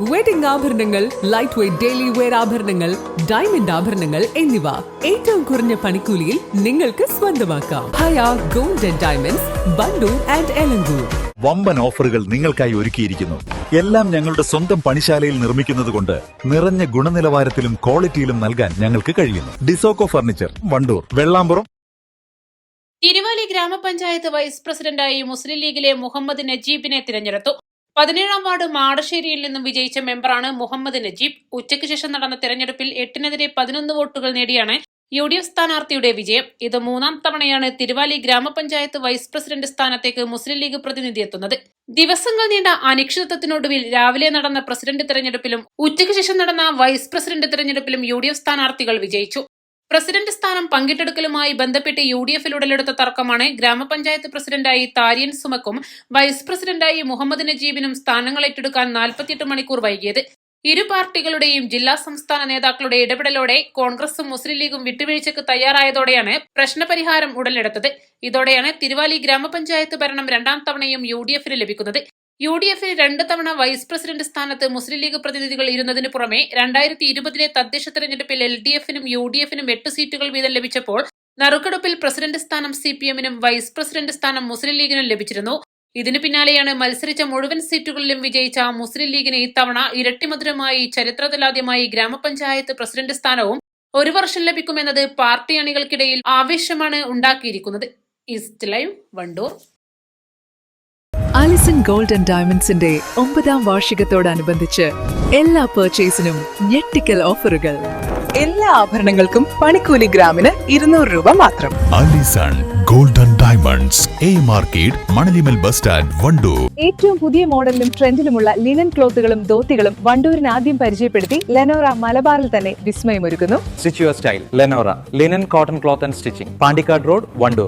Wedding ആഭരണങ്ങൾ, light weight daily wear ആഭരണങ്ങൾ, diamond ആഭരണങ്ങൾ എന്നിവ ഏറ്റവും കുറഞ്ഞ പണിക്കൂലിയിൽ നിങ്ങൾക്ക് സ്വന്തമാക്കാം. Haya gold and diamonds, Bandoor and Elankur. വമ്പൻ ഓഫറുകൾ നിങ്ങൾക്കായി ഒരുക്കിയിരിക്കുന്നു. എല്ലാം ഞങ്ങളുടെ സ്വന്തം പണിശാലയിൽ നിർമ്മിക്കുന്നത് കൊണ്ട് നിറഞ്ഞ ഗുണനിലവാരത്തിലും ക്വാളിറ്റിയിലും നൽകാൻ ഞങ്ങൾക്ക് കഴിയുന്നു. ഡിസോക്കോ ഫർണിച്ചർ, വണ്ടൂർ, വെള്ളാമ്പുറം. തിരുവാലി ഗ്രാമപഞ്ചായത്ത് വൈസ് പ്രസിഡന്റായി മുസ്ലിം ലീഗിലെ മുഹമ്മദ് നജീബിനെ തിരഞ്ഞെടുത്തു. 17-ാം വാർഡ് മാടശ്ശേരിയിൽ നിന്നും വിജയിച്ച മെമ്പറാണ് മുഹമ്മദ് നജീബ്. ഉച്ചയ്ക്ക് ശേഷം നടന്ന തെരഞ്ഞെടുപ്പിൽ 8-നെതിരെ 11 വോട്ടുകൾ നേടിയാണ് UDF സ്ഥാനാർത്ഥിയുടെ വിജയം. ഇത് 3-ാം തവണയാണ് തിരുവാലി ഗ്രാമപഞ്ചായത്ത് വൈസ് പ്രസിഡന്റ് സ്ഥാനത്തേക്ക് മുസ്ലിം ലീഗ് പ്രതിനിധി എത്തുന്നത്. ദിവസങ്ങൾ നീണ്ട അനിശ്ചിതത്വത്തിനൊടുവിൽ രാവിലെ നടന്ന പ്രസിഡന്റ് തെരഞ്ഞെടുപ്പിലും ഉച്ചയ്ക്ക് ശേഷം നടന്ന വൈസ് പ്രസിഡന്റ് തെരഞ്ഞെടുപ്പിലും UDF സ്ഥാനാർത്ഥികൾ വിജയിച്ചു. പ്രസിഡന്റ് സ്ഥാനം പങ്കിട്ടെടുക്കലുമായി ബന്ധപ്പെട്ട് UDFൽ ഉടലെടുത്ത തർക്കമാണ് ഗ്രാമപഞ്ചായത്ത് പ്രസിഡന്റായി താരിയൻ സുമക്കും വൈസ് പ്രസിഡന്റായി മുഹമ്മദ് നജീബിനും സ്ഥാനങ്ങൾ ഏറ്റെടുക്കാൻ 48 മണിക്കൂർ വൈകിയത്. ഇരു പാർട്ടികളുടെയും ജില്ലാ സംസ്ഥാന നേതാക്കളുടെ ഇടപെടലോടെ കോൺഗ്രസും മുസ്ലിം ലീഗും വിട്ടുവീഴ്ചയ്ക്ക് തയ്യാറായതോടെയാണ് പ്രശ്നപരിഹാരം ഉടലെടുത്തത്. ഇതോടെയാണ് തിരുവാലി ഗ്രാമപഞ്ചായത്ത് ഭരണം 2-ാം തവണയും UDFന് ലഭിക്കുന്നത്. UDFൽ 2 തവണ വൈസ് പ്രസിഡന്റ് സ്ഥാനത്ത് മുസ്ലിം ലീഗ് പ്രതിനിധികൾ ഇരുന്നതിനു പുറമെ 2020-ലെ തദ്ദേശ തെരഞ്ഞെടുപ്പിൽ LDFനും UDFനും 8 സീറ്റുകൾ വീതം ലഭിച്ചപ്പോൾ നറുക്കെടുപ്പിൽ പ്രസിഡന്റ് സ്ഥാനം CPMനും വൈസ് പ്രസിഡന്റ് സ്ഥാനം മുസ്ലിം ലീഗിനും ലഭിച്ചിരുന്നു. ഇതിനു പിന്നാലെയാണ് മത്സരിച്ച മുഴുവൻ സീറ്റുകളിലും വിജയിച്ച മുസ്ലിം ലീഗിന് ഇത്തവണ ഇരട്ടിമധുരമായി ചരിത്രത്തിലാദ്യമായി ഗ്രാമപഞ്ചായത്ത് പ്രസിഡന്റ് സ്ഥാനവും 1 വർഷം ലഭിക്കുമെന്നത് പാർട്ടി അണികൾക്കിടയിൽ ആവേശമാണ് ഉണ്ടാക്കിയിരിക്കുന്നത്. East live, Wandoor. Alison gold and ഡയമണ്ട്സിന്റെ 9-ാം വാർഷികത്തോടനുബന്ധിച്ച് എല്ലാ പർച്ചേസിനും ഞെട്ടിക്കൽ ഓഫറുകൾ. എല്ലാ ആഭരണങ്ങൾക്കും പണിക്കൂലി ഗ്രാമിന് 200 രൂപ മാത്രം. Alison gold and diamonds, A market, Manalimal bus stand, Wandoor. ഏറ്റവും പുതിയ മോഡലിലും ട്രെൻഡിലുമുള്ള ലിനൻ ക്ലോത്തുകളും ധോത്തികളും വണ്ടൂരിന് ആദ്യം പരിചയപ്പെടുത്തി ലെനോറ മലബാറിൽ തന്നെ വിസ്മയമൊരുക്കുന്നു. Stitch your style Lenora linen cotton cloth and stitching, Pandikkad road, Wandoor.